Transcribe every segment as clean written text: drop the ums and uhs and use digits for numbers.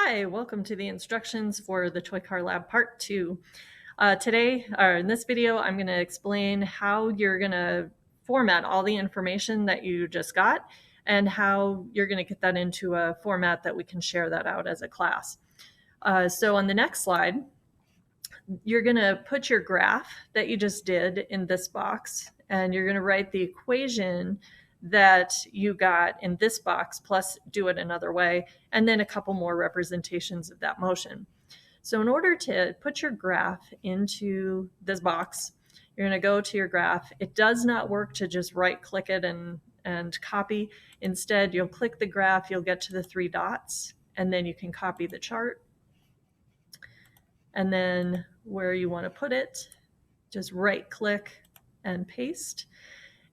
Hi, welcome to the instructions for the Toy Car Lab Part 2. Today, or in this video, I'm going to explain how you're going to format all the information that you just got and how you're going to get that into a format that we can share that out as a class. So on the next slide, you're going to put your graph that you just did in this box, and you're going to write the equation that you got in this box, plus do it another way, and then a couple more representations of that motion. So in order to put your graph into this box, you're going to go to your graph. It does not work to just right click it and copy. Instead, you'll click the graph, you'll get to the three dots, and then you can copy the chart. And then where you want to put it, just right click and paste.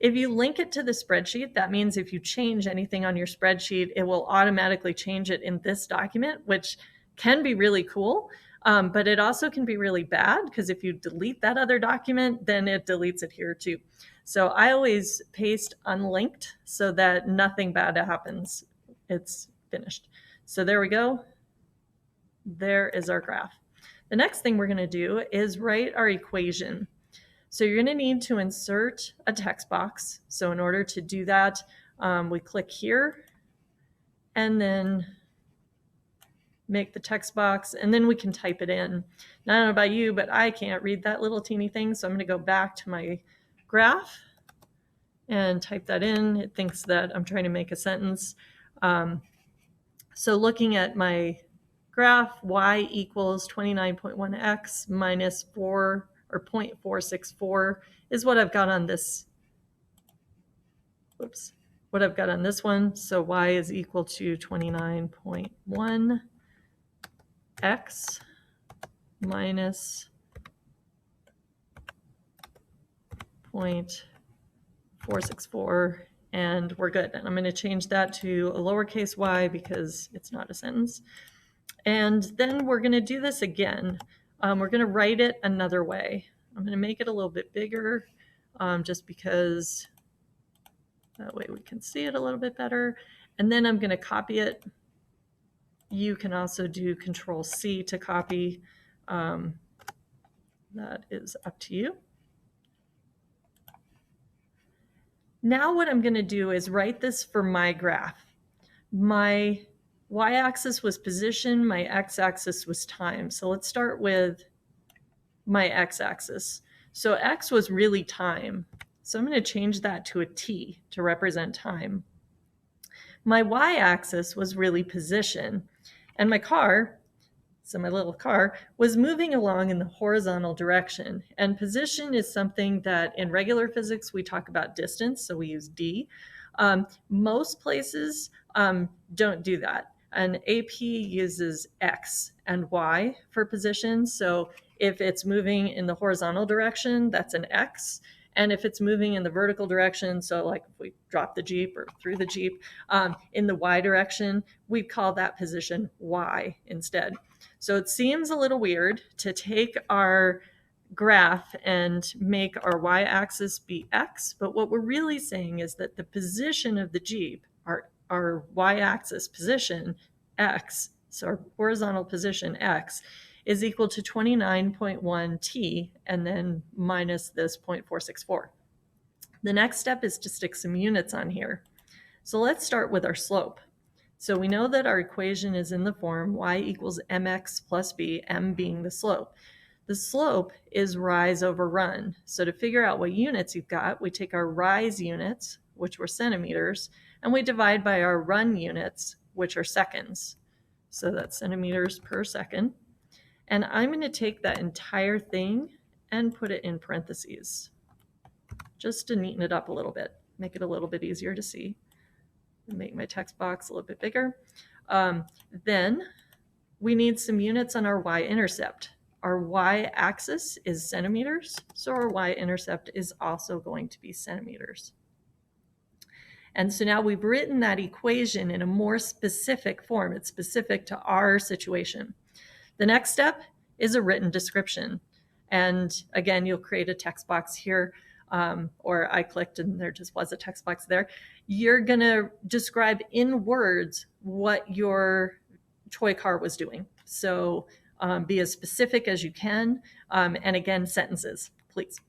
If you link it to the spreadsheet, that means if you change anything on your spreadsheet, it will automatically change it in this document, which can be really cool. But it also can be really bad because if you delete that other document, then it deletes it here too. So I always paste unlinked so that nothing bad happens. It's finished. So there we go. There is our graph. The next thing we're going to do is write our equation. So you're going to need to insert a text box. So in order to do that, we click here and then make the text box, and then we can type it in. Now, I don't know about you, but I can't read that little teeny thing. So I'm going to go back to my graph and type that in. It thinks that I'm trying to make a sentence. So looking at my graph, y equals 29.1x minus 4 or 0.464 is what I've got on this. Whoops. What I've got on this one. So y is equal to 29.1 x minus 0.464, and we're good. And I'm going to change that to a lowercase y because it's not a sentence. And then we're going to do this again. We're going to write it another way. I'm going to make it a little bit bigger just because that way we can see it a little bit better. And then I'm going to copy it. You can also do Control-C to copy. That is up to you. Now what I'm going to do is write this for my graph. My y-axis was position, my x-axis was time. So let's start with my x-axis. So x was really time. So I'm going to change that to a t to represent time. My y-axis was really position, and my car, so my little car, was moving along in the horizontal direction. And position is something that in regular physics we talk about distance, so we use d. Most places don't do that. And AP uses x and y for position. So if it's moving in the horizontal direction, that's an x. And if it's moving in the vertical direction, so like if we drop the Jeep or through the Jeep in the y direction, we call that position y instead. So it seems a little weird to take our graph and make our y-axis be x, but what we're really saying is that the position of the Jeep, our y-axis position, x, so our horizontal position, x, is equal to 29.1 t, and then minus this 0.464. The next step is to stick some units on here. So let's start with our slope. So we know that our equation is in the form y equals mx plus b, m being the slope. The slope is rise over run. So to figure out what units you've got, we take our rise units, which were centimeters, and we divide by our run units, which are seconds. So that's centimeters per second. And I'm going to take that entire thing and put it in parentheses, just to neaten it up a little bit, make it a little bit easier to see. Make my text box a little bit bigger. Then we need some units on our y-intercept. Our y-axis is centimeters, so our y-intercept is also going to be centimeters. And so now we've written that equation in a more specific form. It's specific to our situation. The next step is a written description. And again, you'll create a text box here, or I clicked and there just was a text box there. You're going to describe in words what your toy car was doing. So be as specific as you can. And again, sentences, please.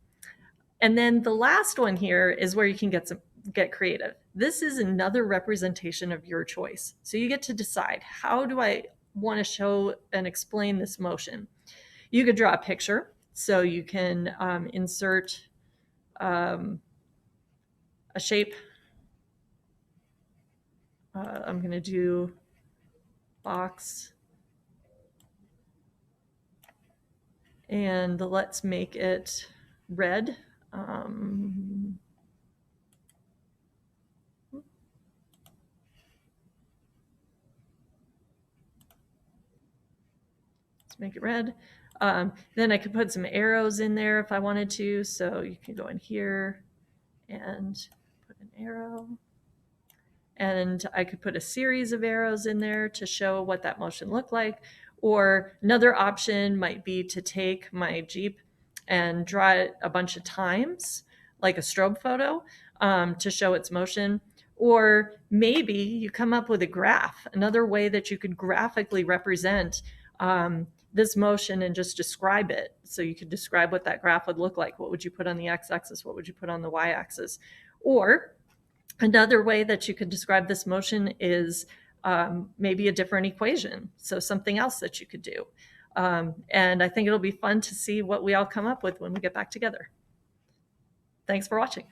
And then the last one here is where you can get creative. This is another representation of your choice. So you get to decide, how do I want to show and explain this motion? You could draw a picture. So you can insert a shape. I'm going to do box. And let's make it red. Let's make it red. Then I could put some arrows in there if I wanted to. So you can go in here and put an arrow. And I could put a series of arrows in there to show what that motion looked like. Or another option might be to take my Jeep and draw it a bunch of times, like a strobe photo, to show its motion. Or maybe you come up with a graph, another way that you could graphically represent this motion and just describe it. So you could describe what that graph would look like. What would you put on the x-axis? What would you put on the y-axis? Or another way that you could describe this motion is maybe a different equation. So something else that you could do. And I think it'll be fun to see what we all come up with when we get back together. Thanks for watching.